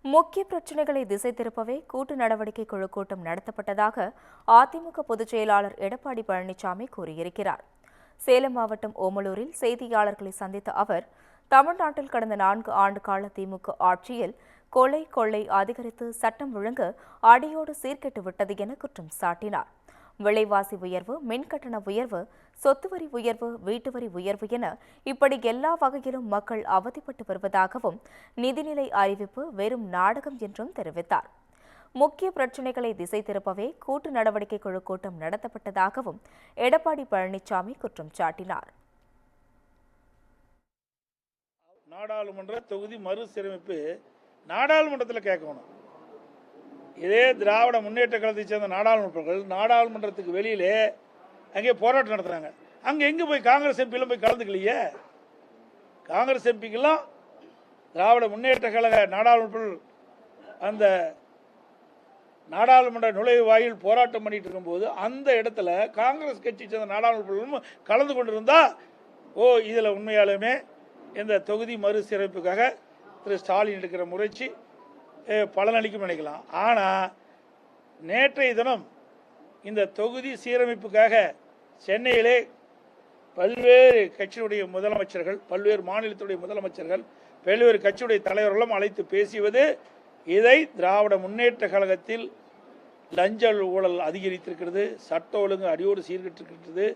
முக்கிய பிரச்சினைகளை திசை திருப்பவே கூட்டு நடவடிக்கை குழு கூட்டம் நடத்தப்பட்டதாக அதிமுக பொதுச் செயலாளர் எடப்பாடி பழனிசாமி கூறியிருக்கிறார். சேலம் மாவட்டம் ஓமலூரில் செய்தியாளர்களை சந்தித்த அவர், தமிழ்நாட்டில் கடந்த 4 ஆண்டு கால திமுக ஆட்சியில் கொள்ளை அதிகரித்து சட்டம் ஒழுங்கு அடியோடு சீர்கெட்டு விட்டது என குற்றம் சாட்டினார். விலைவாசி உயர்வு, மின்கட்டண உயர்வு, சொத்து வரி உயர்வு, வீட்டு வரி உயர்வு என இப்படி எல்லா வகையிலும் மக்கள் அவதிப்பட்டு வருவதாகவும், நிதிநிலை அறிவிப்பு வெறும் நாடகம் என்றும் தெரிவித்தார். முக்கிய பிரச்சினைகளை திசை திருப்பவே கூட்டு நடவடிக்கை குழு கூட்டம் நடத்தப்பட்டதாகவும் எடப்பாடி பழனிசாமி குற்றம் சாட்டினார். நாடாளுமன்ற தொகுதி மறுசீரமைப்பு நாடாளுமன்றத்தில் கேட்கணும். இதே திராவிட முன்னேற்ற கழகத்தை சேர்ந்த நாடாளுமன்றங்கள் நாடாளுமன்றத்துக்கு வெளியிலே அங்கே போராட்டம் நடத்துறாங்க. அங்கே எங்கே போய் காங்கிரஸ் எம்பிலாம் போய் கலந்துக்கலையே. காங்கிரஸ் எம்பிக்கெல்லாம் திராவிட முன்னேற்ற கழக நாடாளுமன்ற அந்த நாடாளுமன்ற நுழைவு வாயில் போராட்டம் பண்ணிட்டு இருக்கும்போது அந்த இடத்துல காங்கிரஸ் கட்சி சேர்ந்த நாடாளுமன்ற கலந்து கொண்டிருந்தா, இதில் உண்மையாலுமே இந்த தொகுதி மறுசீரமைப்புக்காக திரு ஸ்டாலின் எடுக்கிற முயற்சி பலனளிக்கும் நினைக்கலாம். ஆனால் நேற்றைய தினம் இந்த தொகுதி சீரமைப்புக்காக சென்னையிலே பல்வேறு கட்சியுடைய முதலமைச்சர்கள், பல்வேறு மாநிலத்துடைய முதலமைச்சர்கள், பல்வேறு கட்சியுடைய தலைவர்களும் அழைத்து பேசியது, இதை திராவிட முன்னேற்ற கழகத்தில் லஞ்ச ஊழல் அதிகரித்திருக்கிறது, சட்ட ஒழுங்கு அடியோடு சீர்கெட்டிருக்கிறது,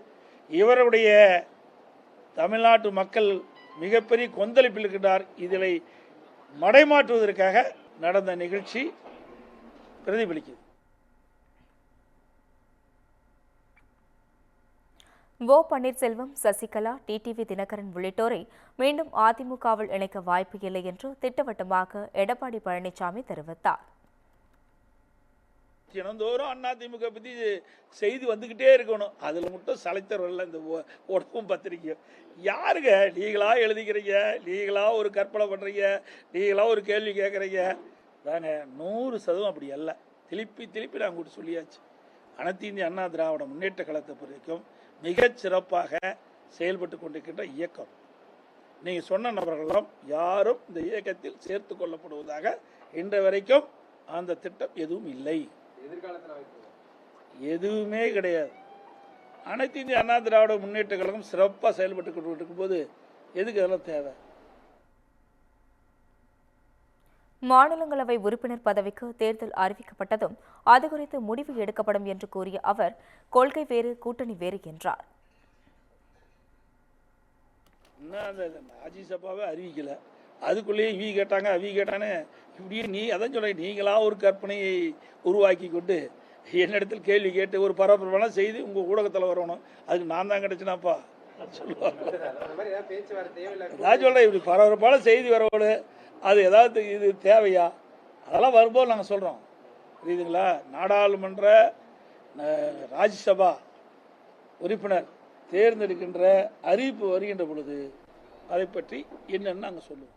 இவருடைய தமிழ்நாட்டு மக்கள் மிகப்பெரிய கொந்தளிப்பில் இருக்கின்றார், இதில் மடைமாற்றுவதற்காக நடந்த நிகழ்ச்சி பிரதிபலிக்கிறது. ஓ பன்னீர்செல்வம், சசிகலா, டிடிவி தினகரன் உள்ளிட்டோரை மீண்டும் அதிமுகவில் இணைக்க வாய்ப்பு இல்லை என்று திட்டவட்டமாக எடப்பாடி பழனிசாமி தெரிவித்தார். தினந்தோறும் அதிமுக பத்தி செய்தி வந்துகிட்டே இருக்கணும். அதுல மட்டும் சளைத்தரல இந்த உடம்பும் பத்திரிக்கையும் யாருங்க நீங்களா எழுதிக்கிறீங்க, நீங்களா ஒரு கற்பனை பண்றீங்க, நீங்களா ஒரு கேள்வி கேட்கறீங்க. தாங்க 100% அப்படி அல்ல. திருப்பி நான் கூட சொல்லியாச்சு. அனைத்து இந்திய அண்ணா திராவிட முன்னேற்ற கழகத்தை பொறுத்தவரைக்கும் மிகச் சிறப்பாக செயல்பட்டு கொண்டிருக்கின்ற இயக்கம். நீங்க சொன்ன நபர்களும் யாரும் இந்த இயக்கத்தில் சேர்த்து கொள்ளப்படுவதாக இன்று வரைக்கும் அந்த திட்டம் எதுவும் இல்லை, எதுவுமே கிடையாது. அனைத்து இந்திய அண்ணா திராவிட முன்னேற்ற கழகம் சிறப்பாக செயல்பட்டு கொண்டு இருக்கும்போது எதுக்கு அதெல்லாம் தேவை? மாநிலங்களவை உறுப்பினர் பதவிக்கு தேர்தல் அறிவிக்கப்பட்டதும் அது குறித்து முடிவு எடுக்கப்படும் என்று கூறிய அவர், கொள்கை வேறு, கூட்டணி வேறு என்றார். ராஜ்யசபாவே அறிவிக்கல, அதுக்குள்ளேயே இவி கேட்டாங்க அவி கேட்டானே, இப்படியே அதான் சொல்ல, நீங்களா ஒரு கற்பனையை உருவாக்கி கொண்டு என்னிடத்தில் கேள்வி கேட்டு ஒரு பரபரப்பான செய்தி உங்கள் ஊடகத்தில் வரணும், அதுக்கு நான் தான் கிடைச்சினாப்பா சொல்லுவாங்க. நான் சொல்கிறேன், இப்படி பரபரப்பான செய்தி வரவோடு அது ஏதாவது இது தேவையா? அதெல்லாம் வரும்போது நாங்கள் சொல்கிறோம், புரியுதுங்களா? நாடாளுமன்ற ராஜ்யசபா உறுப்பினர் தேர்ந்தெடுக்கின்ற அறிவிப்பு வருகின்ற பொழுது அதை பற்றி என்னன்னு நாங்கள் சொல்லுவோம்.